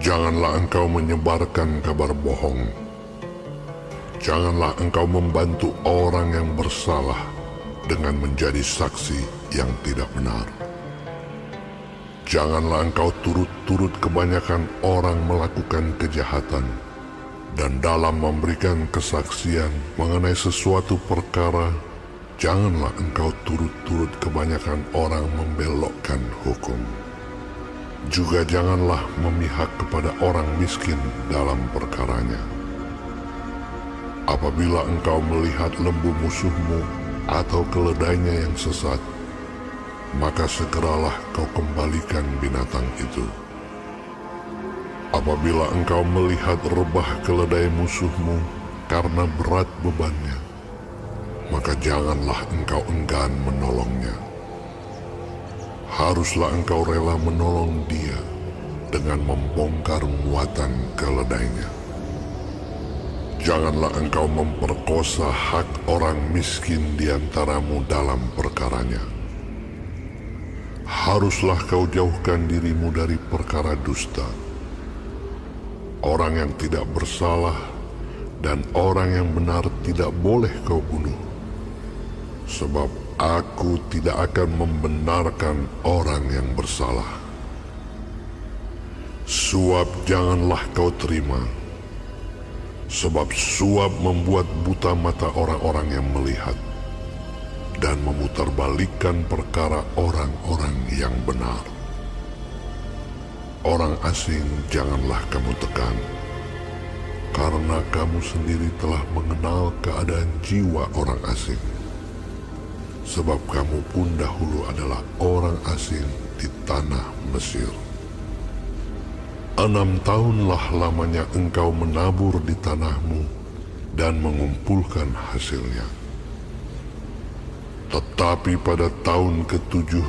Janganlah engkau menyebarkan kabar bohong. Janganlah engkau membantu orang yang bersalah dengan menjadi saksi yang tidak benar. Janganlah engkau turut-turut kebanyakan orang melakukan kejahatan, dan dalam memberikan kesaksian mengenai sesuatu perkara, janganlah engkau turut-turut kebanyakan orang membelokkan hukum. Juga janganlah memihak kepada orang miskin dalam perkaranya. Apabila engkau melihat lembu musuhmu atau keledainya yang sesat, maka segeralah kau kembalikan binatang itu. Apabila engkau melihat rebah keledai musuhmu karena berat bebannya, maka janganlah engkau enggan menolongnya. Haruslah engkau rela menolong dia dengan membongkar muatan keledainya. Janganlah engkau memperkosa hak orang miskin di antaramu dalam perkaranya. Haruslah kau jauhkan dirimu dari perkara dusta. Orang yang tidak bersalah dan orang yang benar tidak boleh kau bunuh. Sebab aku tidak akan membenarkan orang yang bersalah. Suap janganlah kau terima, sebab suap membuat buta mata orang-orang yang melihat dan memutarbalikkan perkara orang-orang yang benar. Orang asing janganlah kamu tekan, karena kamu sendiri telah mengenal keadaan jiwa orang asing. Sebab kamu pun dahulu adalah orang asing di tanah Mesir. 6 tahunlah lamanya engkau menabur di tanahmu dan mengumpulkan hasilnya. Tetapi pada tahun ke-7,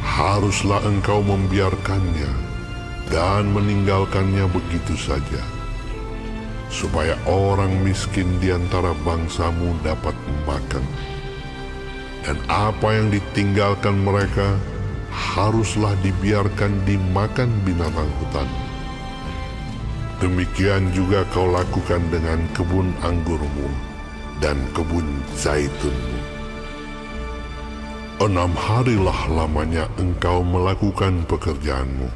haruslah engkau membiarkannya dan meninggalkannya begitu saja, supaya orang miskin di antara bangsamu dapat makan. Dan apa yang ditinggalkan mereka haruslah dibiarkan dimakan binatang hutan. Demikian juga kau lakukan dengan kebun anggurmu dan kebun zaitunmu. 6 harilah lamanya engkau melakukan pekerjaanmu.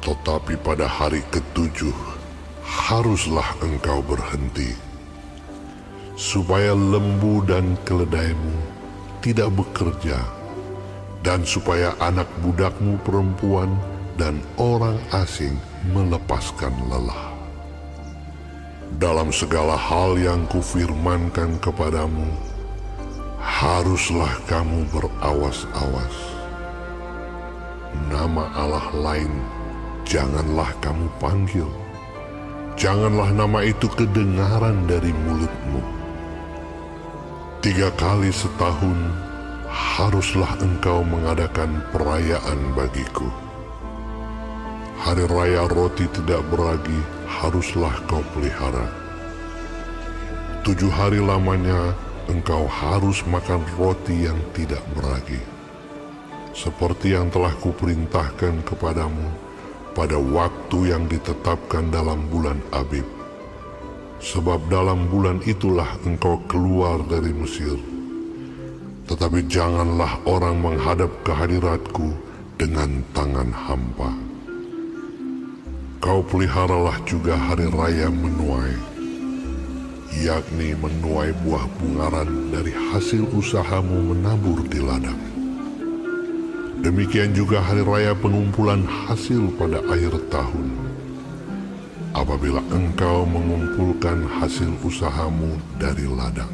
Tetapi pada hari ke-7 haruslah engkau berhenti, supaya lembu dan keledaimu tidak bekerja, dan supaya anak budakmu perempuan dan orang asing melepaskan lelah. Dalam segala hal yang kufirmankan kepadamu, haruslah kamu berawas-awas. Nama Allah lain janganlah kamu panggil. Janganlah nama itu kedengaran dari mulutmu. 3 kali setahun haruslah engkau mengadakan perayaan bagiku. Hari raya roti tidak beragi haruslah kau pelihara. 7 hari lamanya engkau harus makan roti yang tidak beragi, seperti yang telah kuperintahkan kepadamu pada waktu yang ditetapkan dalam bulan Abib. Sebab dalam bulan itulah engkau keluar dari Mesir. Tetapi janganlah orang menghadap ke hadiratku dengan tangan hampa. Kau peliharalah juga hari raya menuai, yakni menuai buah bungaran dari hasil usahamu menabur di ladang. Demikian juga hari raya pengumpulan hasil pada akhir tahun, apabila engkau mengumpulkan hasil usahamu dari ladang.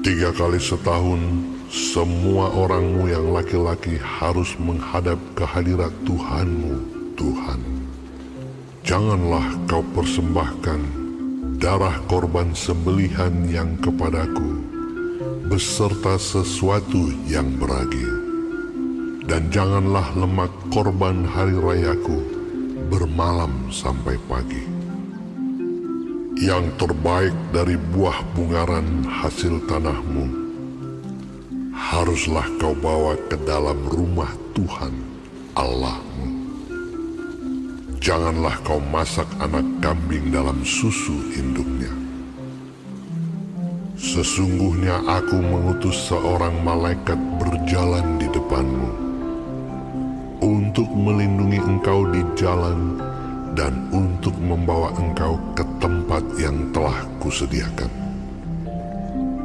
3 kali setahun, semua orangmu yang laki-laki harus menghadap ke hadirat Tuhanmu, Tuhan. Janganlah kau persembahkan darah korban sembelihan yang kepadaku, beserta sesuatu yang beragi. Dan janganlah lemak korban hari rayaku bermalam sampai pagi. Yang terbaik dari buah bungaran hasil tanahmu haruslah kau bawa ke dalam rumah Tuhan Allahmu. janganlah kau masak anak kambing dalam susu induknya. Sesungguhnya aku mengutus seorang malaikat berjalan di depanmu untuk melindungi engkau di jalan dan untuk membawa engkau ke tempat yang telah kusediakan.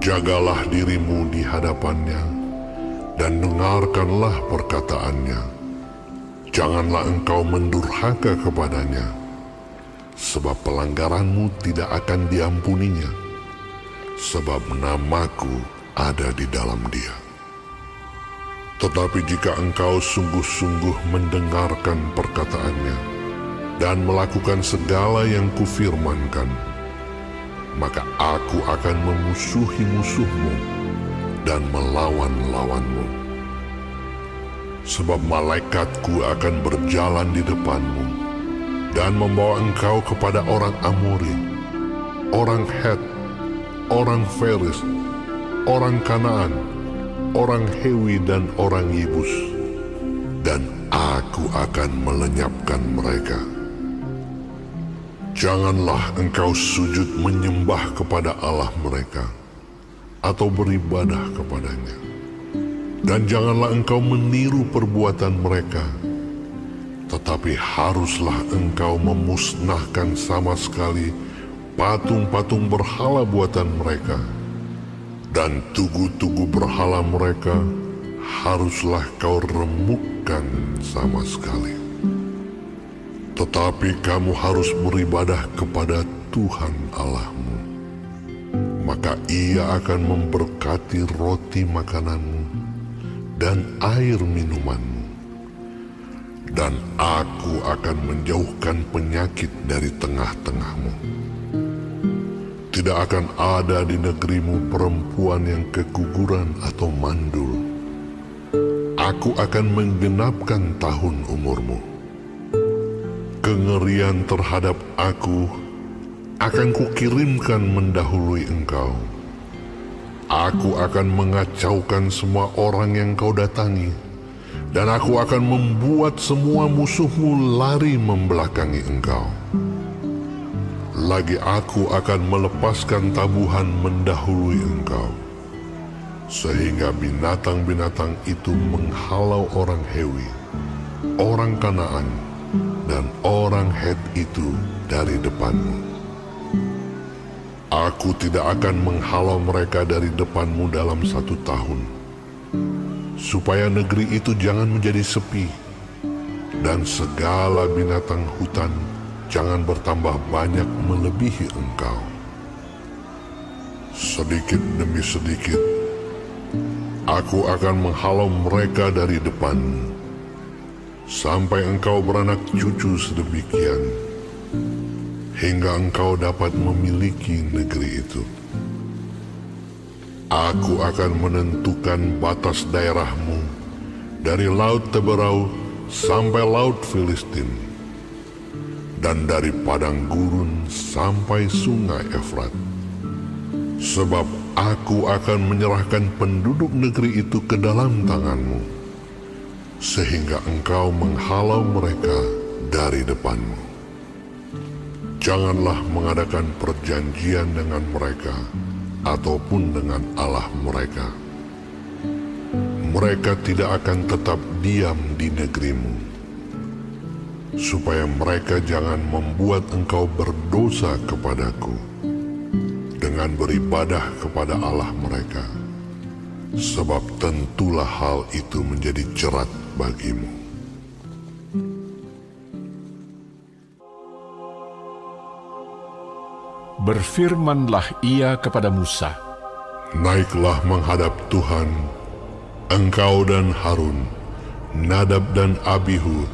Jagalah dirimu di hadapannya dan dengarkanlah perkataannya. Janganlah engkau mendurhaka kepadanya, sebab pelanggaranmu tidak akan diampuninya, sebab namaku ada di dalam dia. Tetapi jika engkau sungguh-sungguh mendengarkan perkataannya dan melakukan segala yang kufirmankan, maka aku akan memusuhi musuhmu dan melawan lawanmu. Sebab malaikatku akan berjalan di depanmu dan membawa engkau kepada orang Amori, orang Het, orang Feris, orang Kanaan, orang Hewi dan orang Yebus, dan aku akan melenyapkan mereka. Janganlah engkau sujud menyembah kepada Allah mereka atau beribadah kepadanya, dan janganlah engkau meniru perbuatan mereka, tetapi haruslah engkau memusnahkan sama sekali patung-patung berhala buatan mereka, dan tugu-tugu berhala mereka haruslah kau remukkan sama sekali. Tetapi kamu harus beribadah kepada Tuhan Allahmu, maka Ia akan memberkati roti makananmu dan air minumanmu, dan aku akan menjauhkan penyakit dari tengah-tengahmu. Tidak akan ada di negerimu perempuan yang keguguran atau mandul. Aku akan menggenapkan tahun umurmu. Kengerian terhadap aku akan kukirimkan mendahului engkau. Aku akan mengacaukan semua orang yang kau datangi, dan aku akan membuat semua musuhmu lari membelakangi engkau. Lagi aku akan melepaskan tabuhan mendahului engkau, sehingga binatang-binatang itu menghalau orang Hewi, orang Kanaan, dan orang Het itu dari depanmu. Aku tidak akan menghalau mereka dari depanmu dalam 1 tahun, supaya negeri itu jangan menjadi sepi, dan segala binatang hutan jangan bertambah banyak melebihi engkau. Sedikit demi sedikit, aku akan menghalau mereka dari depanmu, sampai engkau beranak cucu sedemikian, hingga engkau dapat memiliki negeri itu. Aku akan menentukan batas daerahmu dari Laut Teberau sampai Laut Filistin, dan dari padang gurun sampai sungai Efrat. Sebab aku akan menyerahkan penduduk negeri itu ke dalam tanganmu, sehingga engkau menghalau mereka dari depanmu. Janganlah mengadakan perjanjian dengan mereka ataupun dengan Allah mereka. Mereka tidak akan tetap diam di negerimu, supaya mereka jangan membuat engkau berdosa kepadaku dengan beribadah kepada Allah mereka, sebab tentulah hal itu menjadi jerat bagimu. Berfirmanlah Ia kepada Musa, Naiklah menghadap Tuhan, engkau dan Harun, Nadab dan Abihu,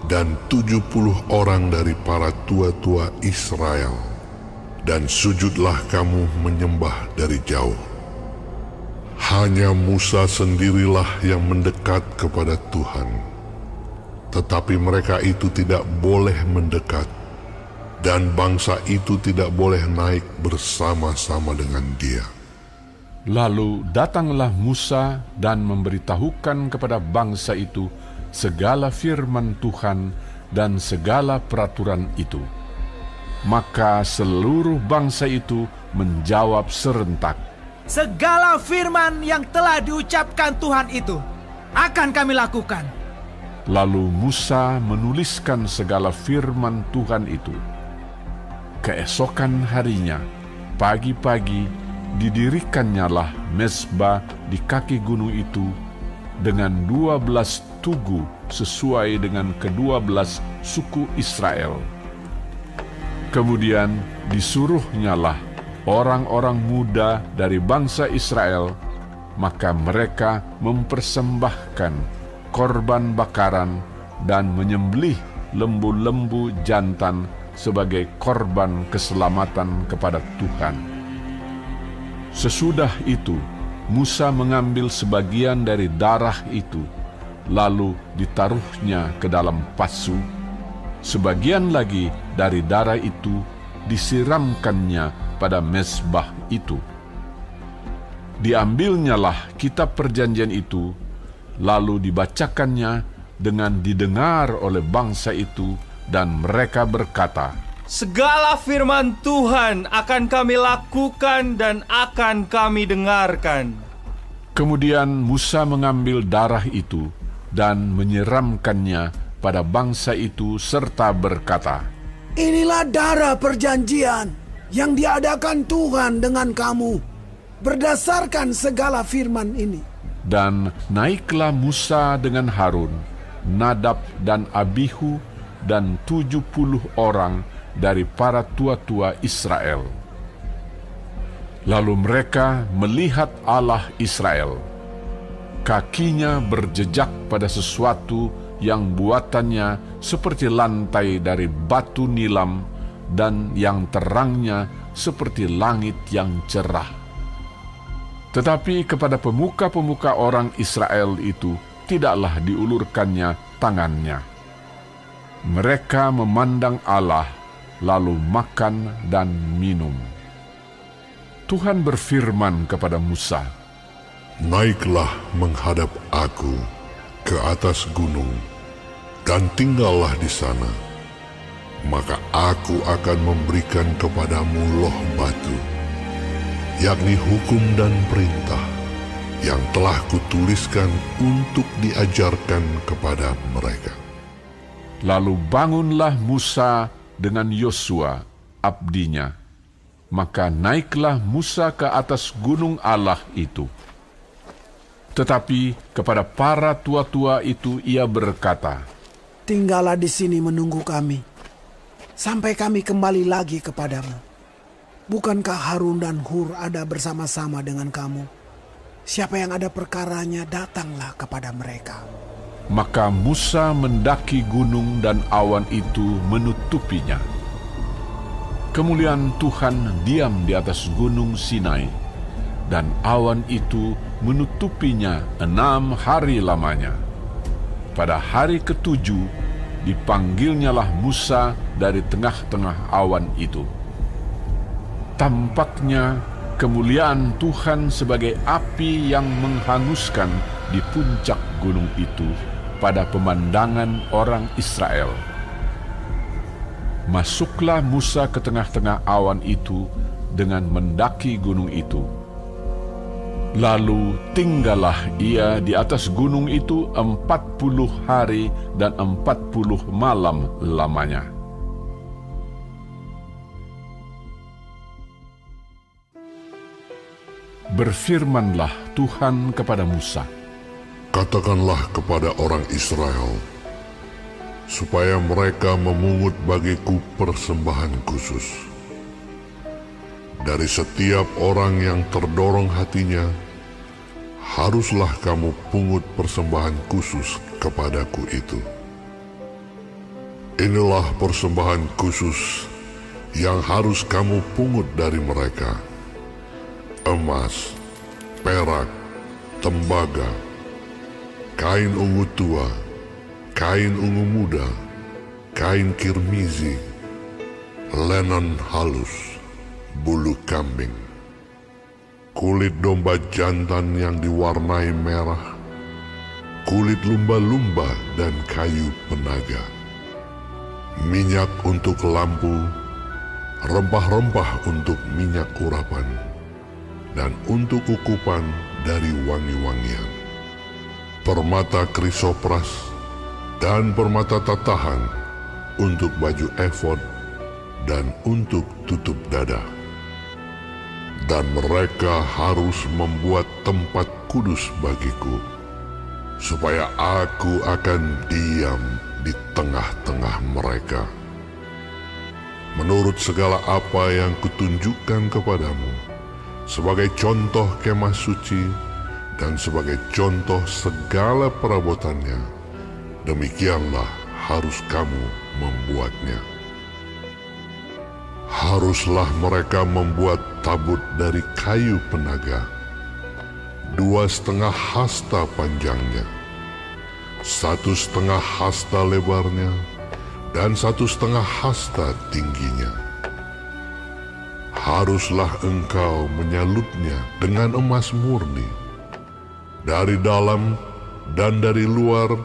dan 70 orang dari para tua-tua Israel, dan sujudlah kamu menyembah dari jauh. Hanya Musa sendirilah yang mendekat kepada Tuhan, tetapi mereka itu tidak boleh mendekat, dan bangsa itu tidak boleh naik bersama-sama dengan dia. Lalu datanglah Musa dan memberitahukan kepada bangsa itu segala firman Tuhan dan segala peraturan itu. Maka seluruh bangsa itu menjawab serentak, segala firman yang telah diucapkan Tuhan itu akan kami lakukan. Lalu Musa menuliskan segala firman Tuhan itu. Keesokan harinya, pagi-pagi, didirikannya mezbah di kaki gunung itu dengan 12 tugu sesuai dengan ke-12 suku Israel. Kemudian disuruhnyalah orang-orang muda dari bangsa Israel, maka mereka mempersembahkan korban bakaran dan menyembelih lembu-lembu jantan sebagai korban keselamatan kepada Tuhan. Sesudah itu, Musa mengambil sebagian dari darah itu, lalu ditaruhnya ke dalam pasu. Sebagian lagi dari darah itu disiramkannya pada mezbah itu. Diambilnyalah kitab perjanjian itu, lalu dibacakannya dengan didengar oleh bangsa itu, dan mereka berkata, segala firman Tuhan akan kami lakukan dan akan kami dengarkan. Kemudian Musa mengambil darah itu dan menyiramkannya pada bangsa itu serta berkata, inilah darah perjanjian yang diadakan Tuhan dengan kamu berdasarkan segala firman ini. Dan naiklah Musa dengan Harun, Nadab dan Abihu dan 70 orang dari para tua-tua Israel. Lalu mereka melihat Allah Israel. Kakinya berjejak pada sesuatu yang buatannya seperti lantai dari batu nilam dan yang terangnya seperti langit yang cerah. Tetapi kepada pemuka-pemuka orang Israel itu tidaklah diulurkannya tangannya. Mereka memandang Allah, lalu makan dan minum. Tuhan berfirman kepada Musa, naiklah menghadap aku ke atas gunung, dan tinggallah di sana. Maka aku akan memberikan kepadamu loh batu, yakni hukum dan perintah yang telah kutuliskan untuk diajarkan kepada mereka. Lalu bangunlah Musa dengan Yosua, abdinya. Maka naiklah Musa ke atas gunung Allah itu. Tetapi kepada para tua-tua itu ia berkata, tinggallah di sini menunggu kami, sampai kami kembali lagi kepadamu. Bukankah Harun dan Hur ada bersama-sama dengan kamu? Siapa yang ada perkaranya, datanglah kepada mereka. Maka Musa mendaki gunung dan awan itu menutupinya. Kemuliaan Tuhan diam di atas gunung Sinai, dan awan itu menutupinya 6 hari lamanya. Pada hari ke-7 dipanggilnyalah Musa dari tengah-tengah awan itu. Tampaknya kemuliaan Tuhan sebagai api yang menghanguskan di puncak gunung itu pada pemandangan orang Israel. Masuklah Musa ke tengah-tengah awan itu dengan mendaki gunung itu. Lalu tinggallah ia di atas gunung itu 40 hari dan 40 malam lamanya. Berfirmanlah Tuhan kepada Musa, katakanlah kepada orang Israel, supaya mereka memungut bagiku persembahan khusus. Dari setiap orang yang terdorong hatinya, haruslah kamu pungut persembahan khusus kepadaku itu. Inilah persembahan khusus yang harus kamu pungut dari mereka: emas, perak, tembaga, kain ungu tua, kain ungu muda, kain kirmizi, lenon halus, bulu kambing, kulit domba jantan yang diwarnai merah, kulit lumba-lumba dan kayu penaga, minyak untuk lampu, rempah-rempah untuk minyak urapan, dan untuk ukupan dari wangi-wangian, permata krisopras dan permata tatahan untuk baju efod dan untuk tutup dada. Dan mereka harus membuat tempat kudus bagiku, supaya aku akan diam di tengah-tengah mereka. Menurut segala apa yang kutunjukkan kepadamu, sebagai contoh kemah suci dan sebagai contoh segala perabotannya, demikianlah harus kamu membuatnya. Haruslah mereka membuat tabut dari kayu penaga, 2,5 hasta panjangnya, 1,5 hasta lebarnya, dan 1,5 hasta tingginya. Haruslah engkau menyalutnya dengan emas murni. Dari dalam dan dari luar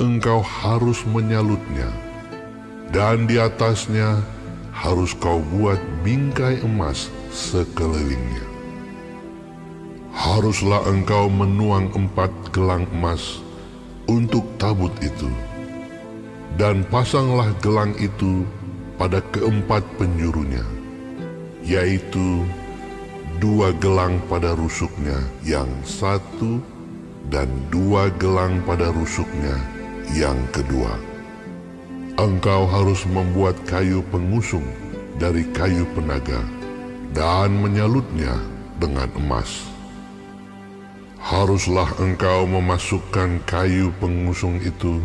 engkau harus menyalutnya, dan di atasnya harus kau buat bingkai emas sekelilingnya. Haruslah engkau menuang 4 gelang emas untuk tabut itu, dan pasanglah gelang itu pada keempat penjurunya, yaitu 2 gelang pada rusuknya yang satu dan 2 gelang pada rusuknya yang kedua. Engkau harus membuat kayu pengusung dari kayu penaga dan menyalutnya dengan emas. Haruslah engkau memasukkan kayu pengusung itu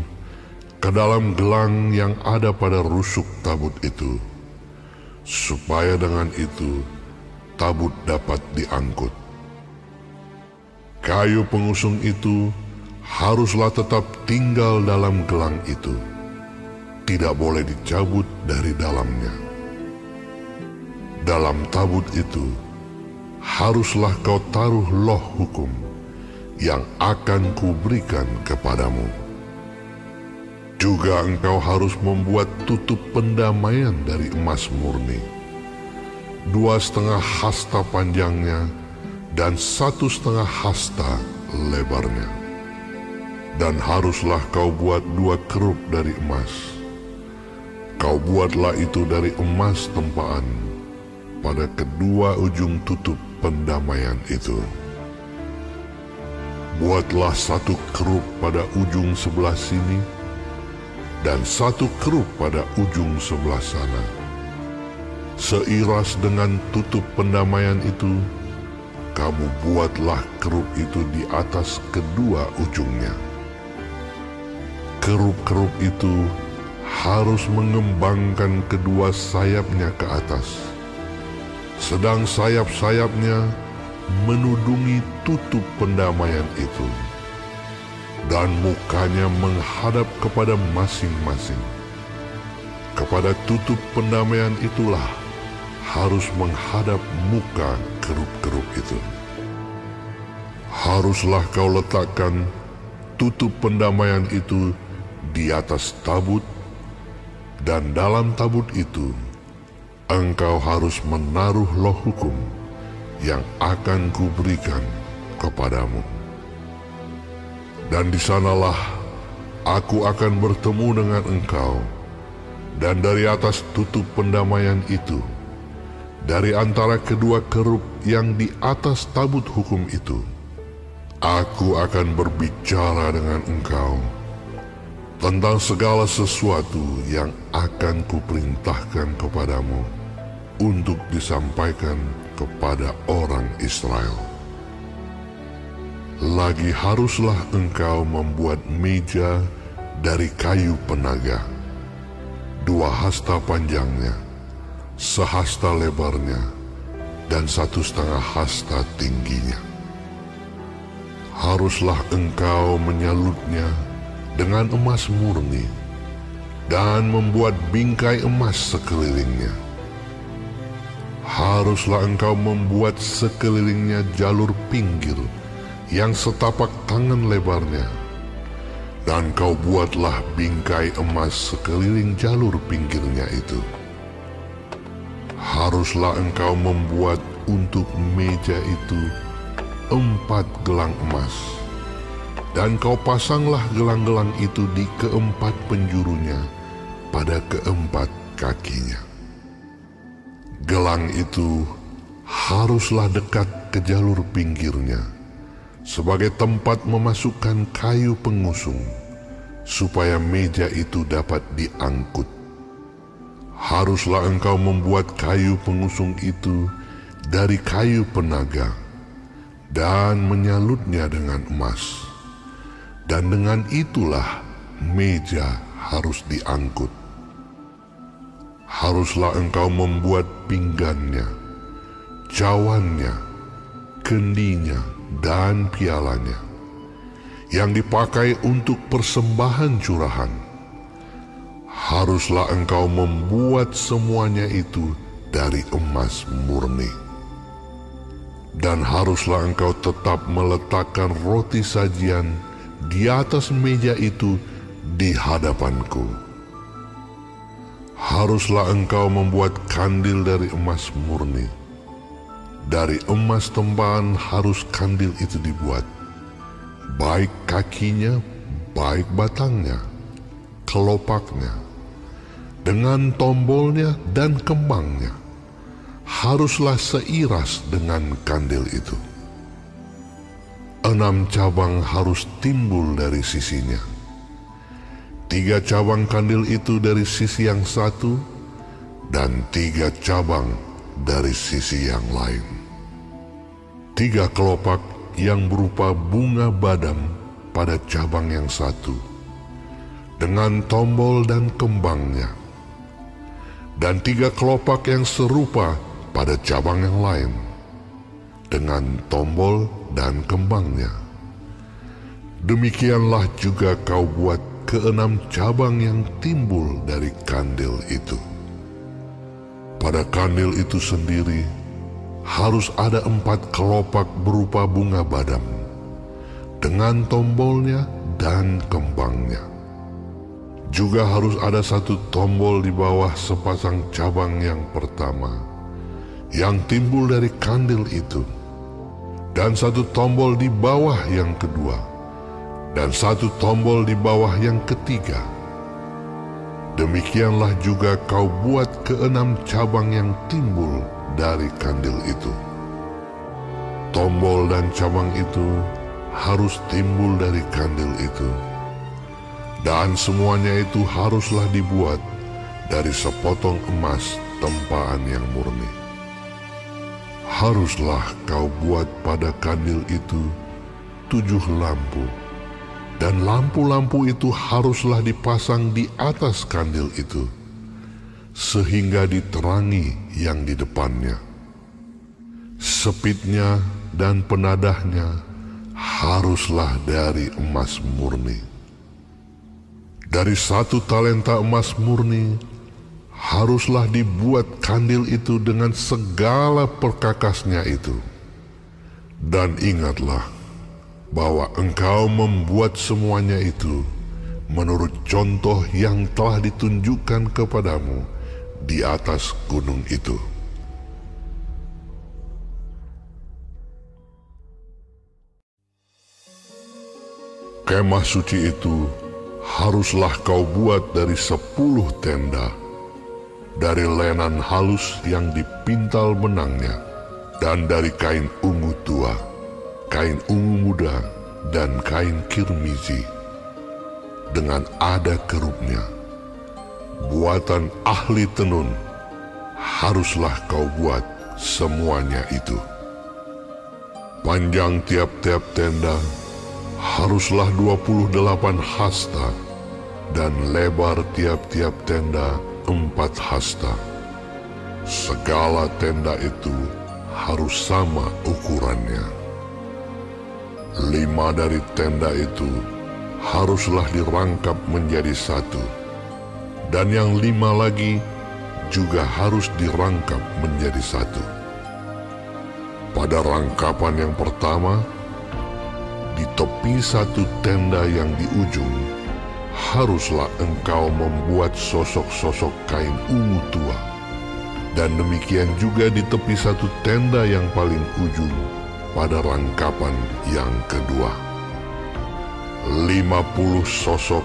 ke dalam gelang yang ada pada rusuk tabut itu, supaya dengan itu tabut dapat diangkut. Kayu pengusung itu haruslah tetap tinggal dalam gelang itu, tidak boleh dicabut dari dalamnya. Dalam tabut itu haruslah kau taruh loh hukum yang akan kuberikan kepadamu. Juga engkau harus membuat tutup pendamaian dari emas murni, 2,5 hasta panjangnya dan 1,5 hasta lebarnya. Dan haruslah kau buat 2 kerup dari emas. Kau buatlah itu dari emas tempaan pada kedua ujung tutup pendamaian itu. Buatlah 1 kerup pada ujung sebelah sini dan 1 kerup pada ujung sebelah sana. Seiras dengan tutup pendamaian itu, kamu buatlah kerup itu di atas kedua ujungnya. Kerup-kerup itu harus mengembangkan kedua sayapnya ke atas, sedang sayap-sayapnya menudungi tutup pendamaian itu, dan mukanya menghadap kepada masing-masing. Kepada tutup pendamaian itulah harus menghadap muka kerup-kerup itu. Haruslah kau letakkan tutup pendamaian itu di atas tabut, dan dalam tabut itu engkau harus menaruh loh hukum yang akan kuberikan kepadamu. Dan di sanalah aku akan bertemu dengan engkau, dan dari atas tutup pendamaian itu, dari antara kedua kerup yang di atas tabut hukum itu, aku akan berbicara dengan engkau tentang segala sesuatu yang akan kuperintahkan kepadamu untuk disampaikan kepada orang Israel. Lagi haruslah engkau membuat meja dari kayu penaga, 2 hasta panjangnya, 1 hasta lebarnya, dan 1,5 hasta tingginya. Haruslah engkau menyalutnya dengan emas murni dan membuat bingkai emas sekelilingnya. Haruslah engkau membuat sekelilingnya jalur pinggir yang setapak tangan lebarnya, Dan kau buatlah bingkai emas sekeliling jalur pinggirnya itu. Haruslah engkau membuat untuk meja itu 4 gelang emas, dan kau pasanglah gelang-gelang itu di keempat penjurunya pada keempat kakinya. Gelang itu haruslah dekat ke jalur pinggirnya, sebagai tempat memasukkan kayu pengusung, supaya meja itu dapat diangkut. Haruslah engkau membuat kayu pengusung itu dari kayu penaga, dan menyalutnya dengan emas. Dan dengan itulah meja harus diangkut. Haruslah engkau membuat pinggannya, cawannya, kendinya, dan pialanya, yang dipakai untuk persembahan curahan. Haruslah engkau membuat semuanya itu dari emas murni. Dan haruslah engkau tetap meletakkan roti sajian di atas meja itu di hadapanku. Haruslah engkau membuat kandil dari emas murni. Dari emas tempahan harus kandil itu dibuat, baik kakinya, baik batangnya, kelopaknya, dengan tombolnya dan kembangnya. Haruslah seiras dengan kandil itu. 6 cabang harus timbul dari sisinya. 3 cabang kandil itu dari sisi yang satu, dan 3 cabang dari sisi yang lain. 3 kelopak yang berupa bunga badam pada cabang yang satu, dengan tombol dan kembangnya. Dan 3 kelopak yang serupa pada cabang yang lain, dengan tombol dan kembangnya. Demikianlah juga kau buat ke-6 cabang yang timbul dari kandil itu. Pada kandil itu sendiri harus ada 4 kelopak berupa bunga badam, dengan tombolnya dan kembangnya. Juga harus ada 1 tombol di bawah sepasang cabang yang pertama, yang timbul dari kandil itu, dan 1 tombol di bawah yang kedua, dan 1 tombol di bawah yang ketiga. Demikianlah juga kau buat ke-6 cabang yang timbul dari kandil itu. Tombol dan cabang itu harus timbul dari kandil itu, dan semuanya itu haruslah dibuat dari sepotong emas tempaan yang murni. Haruslah kau buat pada kandil itu 7 lampu, dan lampu-lampu itu haruslah dipasang di atas kandil itu, sehingga diterangi yang di depannya. Sepitnya dan penadahnya haruslah dari emas murni. Dari 1 talenta emas murni haruslah dibuat kandil itu dengan segala perkakasnya itu. Dan ingatlah bahwa engkau membuat semuanya itu menurut contoh yang telah ditunjukkan kepadamu di atas gunung itu. Kemah suci itu haruslah kau buat dari 10 tenda, dari lenan halus yang dipintal benangnya, dan dari kain ungu tua, kain ungu muda, dan kain kirmizi, dengan ada kerupnya. Buatan ahli tenun haruslah kau buat semuanya itu. Panjang tiap-tiap tenda haruslah 28 hasta, dan lebar tiap-tiap tenda 4 hasta. Segala tenda itu harus sama ukurannya. 5 dari tenda itu haruslah dirangkap menjadi 1, dan yang 5 lagi juga harus dirangkap menjadi 1. Pada rangkapan yang pertama, di tepi 1 tenda yang di ujung haruslah engkau membuat sosok-sosok kain ungu tua. Dan demikian juga di tepi satu tenda yang paling ujung pada rangkapan yang kedua. 50 sosok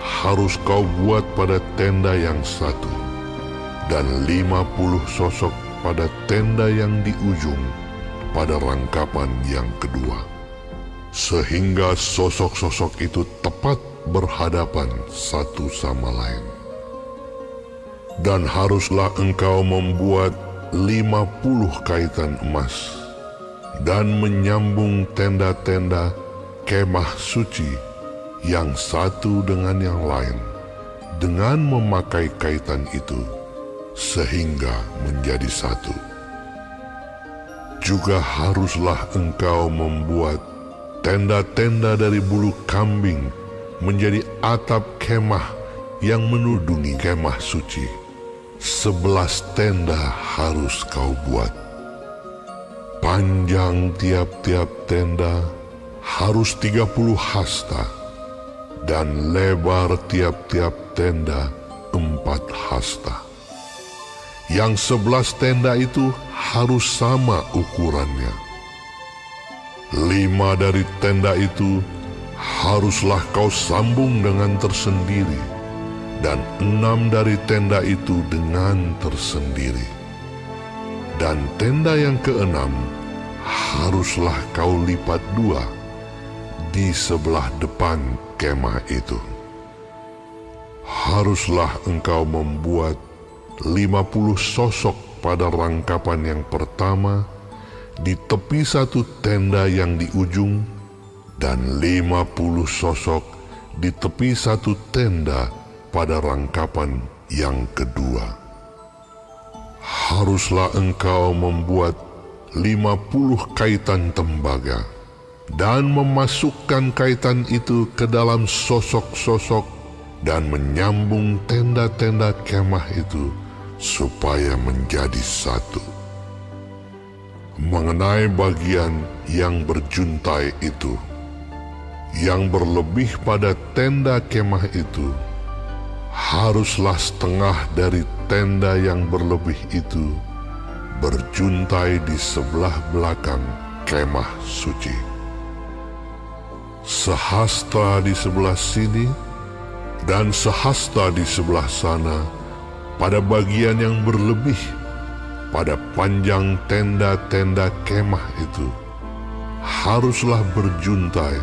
harus kau buat pada tenda yang satu, dan 50 sosok pada tenda yang di ujung pada rangkapan yang kedua, sehingga sosok-sosok itu tepat berhadapan satu sama lain. Dan haruslah engkau membuat 50 kaitan emas dan menyambung tenda-tenda kemah suci yang satu dengan yang lain dengan memakai kaitan itu sehingga menjadi satu. Juga haruslah engkau membuat tenda-tenda dari bulu kambing menjadi atap kemah yang menudungi kemah suci. 11 tenda harus kau buat. Panjang tiap-tiap tenda harus 30 hasta, dan lebar tiap-tiap tenda 4 hasta. Yang 11 tenda itu harus sama ukurannya. 5 dari tenda itu haruslah kau sambung dengan tersendiri, dan 6 dari tenda itu dengan tersendiri. Dan tenda yang ke-6 haruslah kau lipat 2 di sebelah depan kemah itu. Haruslah engkau membuat 50 sosok pada rangkapan yang pertama di tepi satu tenda yang di ujung, dan 50 sosok di tepi satu tenda pada rangkapan yang kedua. Haruslah engkau membuat 50 kaitan tembaga dan memasukkan kaitan itu ke dalam sosok-sosok dan menyambung tenda-tenda kemah itu supaya menjadi satu. Mengenai bagian yang berjuntai itu, yang berlebih pada tenda kemah itu, haruslah setengah dari tenda yang berlebih itu berjuntai di sebelah belakang kemah suci. Sehasta di sebelah sini dan sehasta di sebelah sana pada bagian yang berlebih pada panjang tenda-tenda kemah itu haruslah berjuntai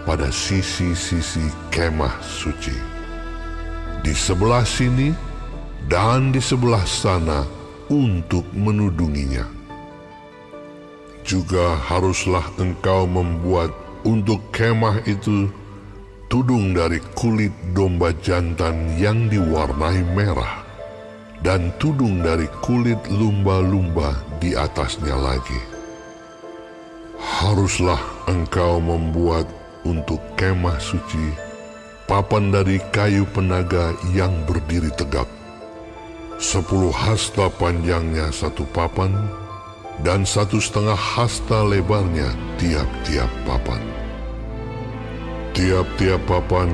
pada sisi-sisi kemah suci. Di sebelah sini dan di sebelah sana untuk menudunginya. Juga haruslah engkau membuat untuk kemah itu tudung dari kulit domba jantan yang diwarnai merah, dan tudung dari kulit lumba-lumba di atasnya lagi. Haruslah engkau membuat untuk kemah suci papan dari kayu penaga yang berdiri tegak. 10 hasta panjangnya satu papan, dan 1,5 hasta lebarnya tiap-tiap papan. Tiap-tiap papan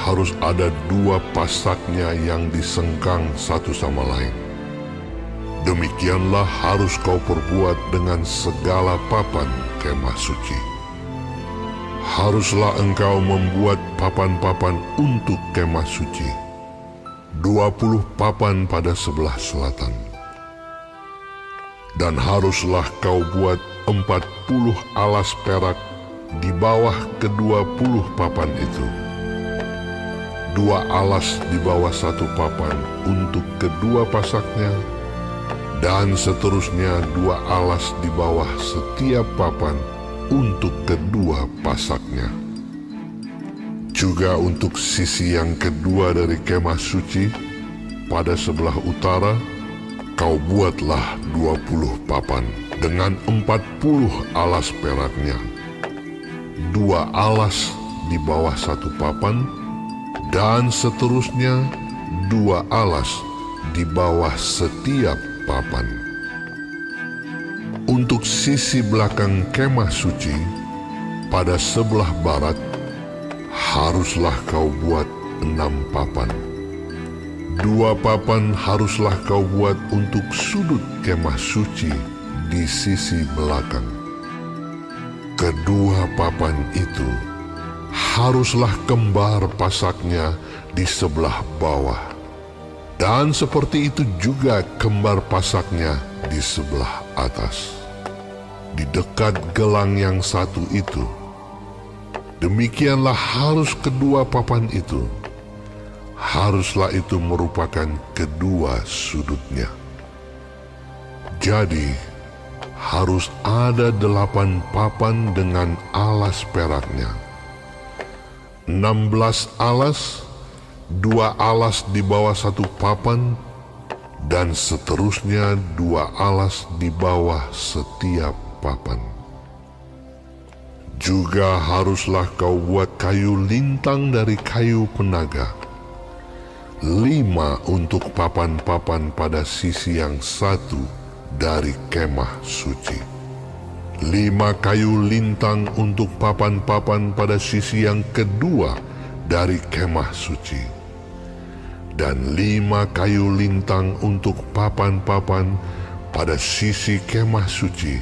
harus ada 2 pasaknya yang disengkang satu sama lain. Demikianlah harus kau perbuat dengan segala papan kemah suci. Haruslah engkau membuat papan-papan untuk kemah suci, 20 papan pada sebelah selatan. Dan haruslah kau buat 40 alas perak di bawah ke-20 papan itu. 2 alas di bawah satu papan untuk kedua pasaknya, dan seterusnya 2 alas di bawah setiap papan untuk kedua pasaknya. Juga untuk sisi yang kedua dari kemah suci pada sebelah utara, kau buatlah 20 papan dengan 40 alas peraknya. 2 alas di bawah satu papan, dan seterusnya 2 alas di bawah setiap papan. Untuk sisi belakang kemah suci pada sebelah barat, haruslah kau buat 6 papan. 2 papan haruslah kau buat untuk sudut kemah suci di sisi belakang. Kedua papan itu haruslah kembar pasaknya di sebelah bawah, dan seperti itu juga kembar pasaknya di sebelah atas, di dekat gelang yang satu itu. Demikianlah harus kedua papan itu. Haruslah itu merupakan kedua sudutnya. Jadi, harus ada 8 papan dengan alas peraknya. 16 alas, 2 alas di bawah 1 papan, dan seterusnya 2 alas di bawah setiap papan. Juga haruslah kau buat kayu lintang dari kayu penaga, 5 untuk papan-papan pada sisi yang satu dari kemah suci. 5 kayu lintang untuk papan-papan pada sisi yang kedua dari kemah suci. Dan 5 kayu lintang untuk papan-papan pada sisi kemah suci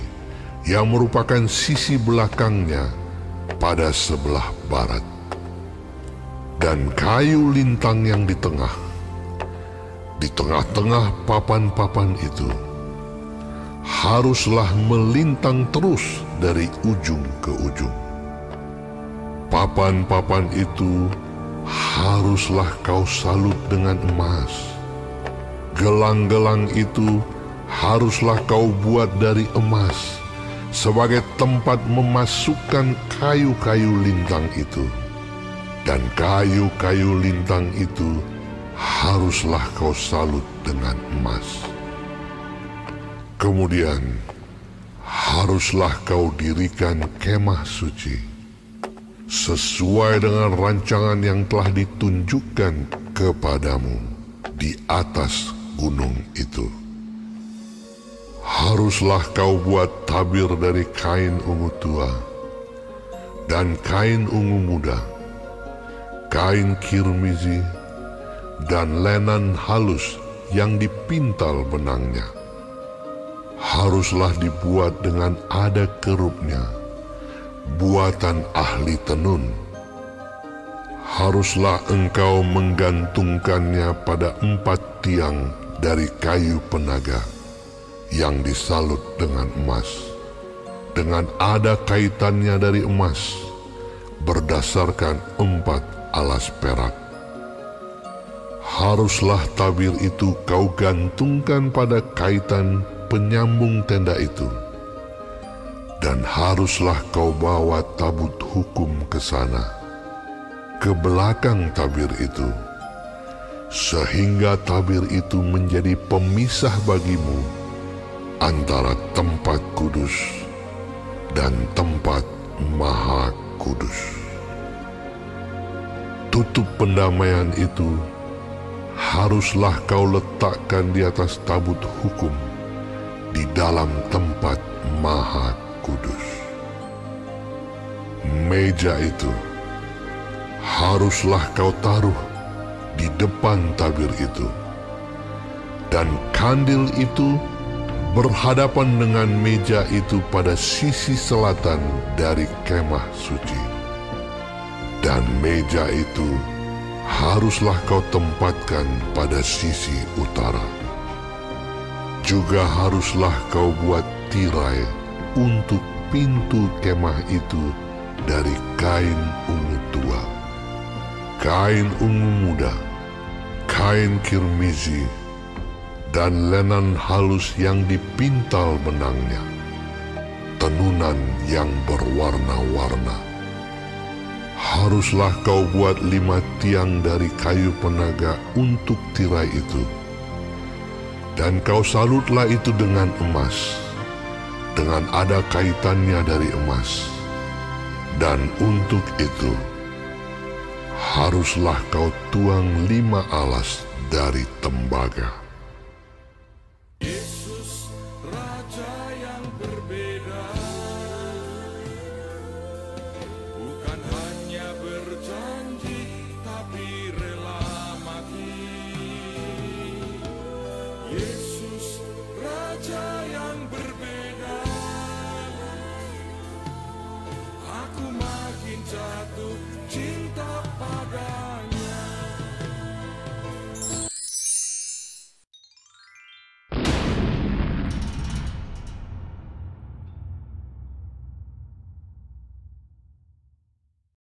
yang merupakan sisi belakangnya pada sebelah barat. Dan kayu lintang yang di tengah-tengah papan-papan itu, haruslah melintang terus dari ujung ke ujung. Papan-papan itu haruslah kau salut dengan emas. Gelang-gelang itu haruslah kau buat dari emas, sebagai tempat memasukkan kayu-kayu lintang itu. Dan kayu-kayu lintang itu haruslah kau salut dengan emas. Kemudian haruslah kau dirikan kemah suci sesuai dengan rancangan yang telah ditunjukkan kepadamu di atas gunung itu. Haruslah kau buat tabir dari kain ungu tua dan kain ungu muda, kain kirmizi, dan lenan halus yang dipintal benangnya. Haruslah dibuat dengan ada kerupnya, buatan ahli tenun. Haruslah engkau menggantungkannya pada 4 tiang dari kayu penaga yang disalut dengan emas, dengan ada kaitannya dari emas, berdasarkan 4 alas perak. Haruslah tabir itu kau gantungkan pada kaitan penyambung tenda itu, dan haruslah kau bawa tabut hukum ke sana, ke belakang tabir itu, sehingga tabir itu menjadi pemisah bagimu antara tempat kudus dan tempat maha kudus. Tutup pendamaian itu haruslah kau letakkan di atas tabut hukum di dalam tempat maha kudus. Meja itu haruslah kau taruh di depan tabir itu, dan kandil itu berhadapan dengan meja itu pada sisi selatan dari kemah suci. Dan meja itu haruslah kau tempatkan pada sisi utara. Juga haruslah kau buat tirai untuk pintu kemah itu dari kain ungu tua, kain ungu muda, kain kirmizi, dan lenan halus yang dipintal benangnya, tenunan yang berwarna-warna. Haruslah kau buat 5 tiang dari kayu penaga untuk tirai itu, dan kau salutlah itu dengan emas, dengan ada kaitannya dari emas. Dan untuk itu haruslah kau tuang 5 alas dari tembaga.